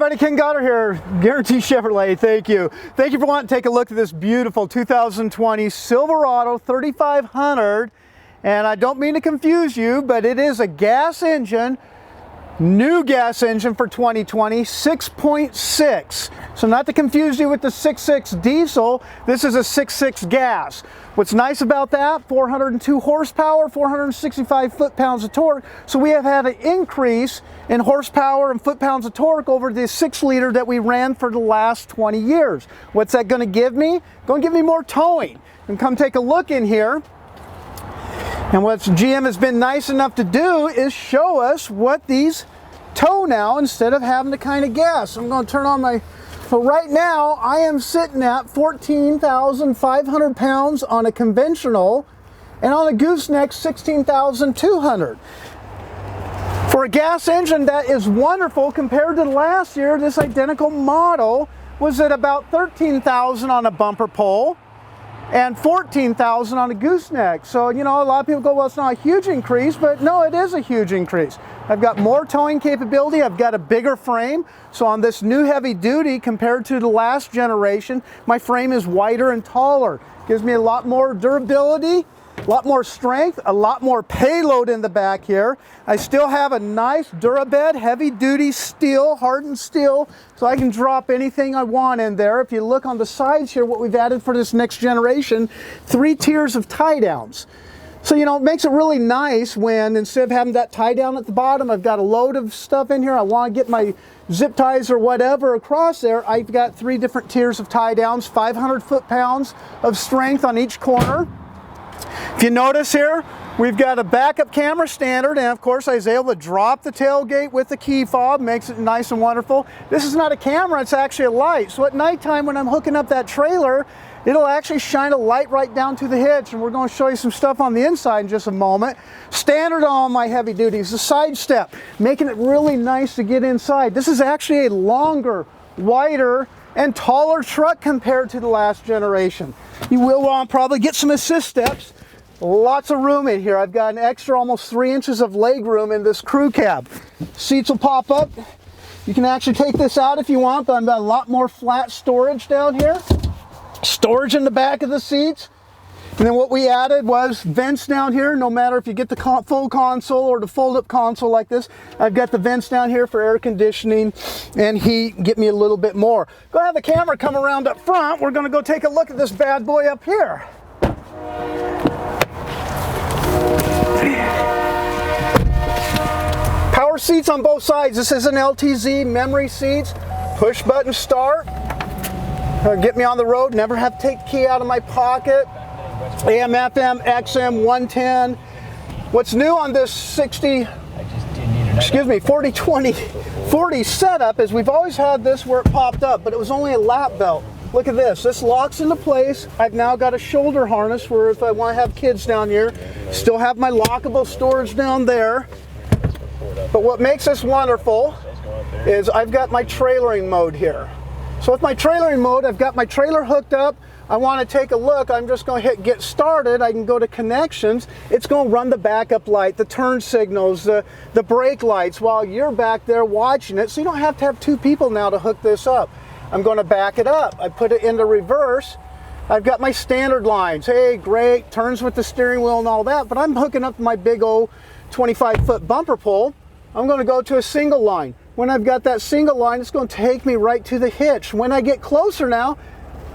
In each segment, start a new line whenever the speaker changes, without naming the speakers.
everybody, Ken.Gotter here, Guaranty Chevrolet. Thank you. Thank you for wanting to take a look at this beautiful 2020 Silverado 3500. And I don't mean to confuse you, but it is a gas engine, new gas engine for 2020, 6.6. So not to confuse you with the 6.6 diesel, this is a 6.6 gas. What's nice about that, 402 horsepower, 465 foot-pounds of torque. So we have had an increase in horsepower and foot-pounds of torque over the 6-liter that we ran for the last 20 years. What's that going to give me? Going to give me more towing. And come take a look in here. And what GM has been nice enough to do is show us what these tow now instead of having to kind of guess. I'm going to turn on my... So right now, I am sitting at 14,500 pounds on a conventional, and on a gooseneck, 16,200. For a gas engine, that is wonderful. Compared to last year, this identical model was at about 13,000 on a bumper pole and 14,000 on a gooseneck. So, you know, a lot of people go, well, it's not a huge increase, but no, it is a huge increase. I've got more towing capability, I've got a bigger frame. So on this new heavy duty compared to the last generation, my frame is wider and taller. Gives me a lot more durability, a lot more strength, a lot more payload in the back here. I still have a nice Durabed, heavy duty steel, hardened steel, so I can drop anything I want in there. If you look on the sides here, what we've added for this next generation, 3 tiers of tie downs. So, you know, it makes it really nice when instead of having that tie down at the bottom, I've got a load of stuff in here. I want to get my zip ties or whatever across there. I've got 3 different tiers of tie downs, 500 foot-pounds of strength on each corner. If you notice here, we've got a backup camera standard, and of course I was able to drop the tailgate with the key fob, makes it nice and wonderful. This is not a camera, it's actually a light. So at nighttime when I'm hooking up that trailer, it'll actually shine a light right down to the hitch, and we're going to show you some stuff on the inside in just a moment. Standard on all my heavy duties, the side step, making it really nice to get inside. This is actually a longer, wider, and taller truck compared to the last generation. You will want to probably get some assist steps. Lots of room in here. I've got an extra almost 3 inches of leg room in this crew cab. Seats will pop up. You can actually take this out if you want, but I've got a lot more flat storage down here. Storage in the back of the seats. And then what we added was vents down here. No matter if you get the full console or the fold-up console like this, I've got the vents down here for air conditioning and heat. Get me a little bit more. Go have the camera come around up front. We're going to go take a look at this bad boy up here. Power seats on both sides. This is an LTZ memory seats. Push button start. Get me on the road, never have to take the key out of my pocket. AM, FM, XM, 110. What's new on this 40 setup is we've always had this where it popped up, but it was only a lap belt. Look at this. This locks into place. I've now got a shoulder harness where if I want to have kids down here, still have my lockable storage down there. But what makes this wonderful is I've got my trailering mode here. So with my trailering mode, I've got my trailer hooked up. I want to take a look. I'm just going to hit get started. I can go to connections. It's going to run the backup light, the turn signals, the brake lights while you're back there watching it. So you don't have to have 2 people now to hook this up. I'm going to back it up. I put it into reverse. I've got my standard lines. Hey, great, turns with the steering wheel and all that, but I'm hooking up my big old 25-foot bumper pole. I'm going to go to a single line. When I've got that single line, it's going to take me right to the hitch. When I get closer now,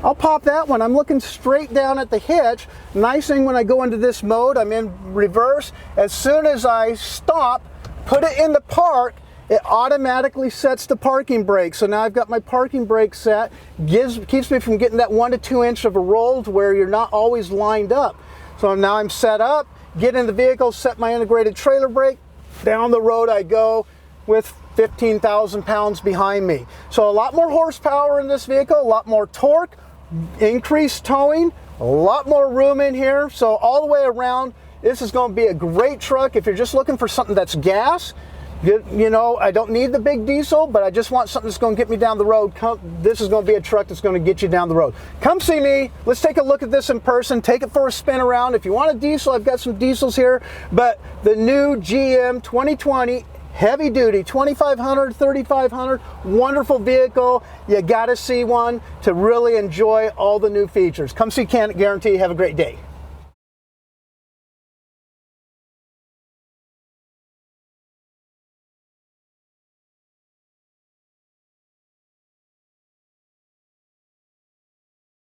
I'll pop that one. I'm looking straight down at the hitch. Nice thing when I go into this mode, I'm in reverse. As soon as I stop, put it in the park, it automatically sets the parking brake. So now I've got my parking brake set. Keeps me from getting that 1 to 2 inch of a roll to where you're not always lined up. So now I'm set up, get in the vehicle, set my integrated trailer brake. Down the road I go with 15,000 pounds behind me. So a lot more horsepower in this vehicle, a lot more torque, increased towing, a lot more room in here. So all the way around, this is going to be a great truck. If you're just looking for something that's gas, you know, I don't need the big diesel, but I just want something that's going to get me down the road. This is going to be a truck that's going to get you down the road. Come see me. Let's take a look at this in person. Take it for a spin around. If you want a diesel, I've got some diesels here, but the new GM 2020 heavy duty, 2500, 3500, wonderful vehicle. You got to see one to really enjoy all the new features. Come see Ken at Guaranty. Have a great day.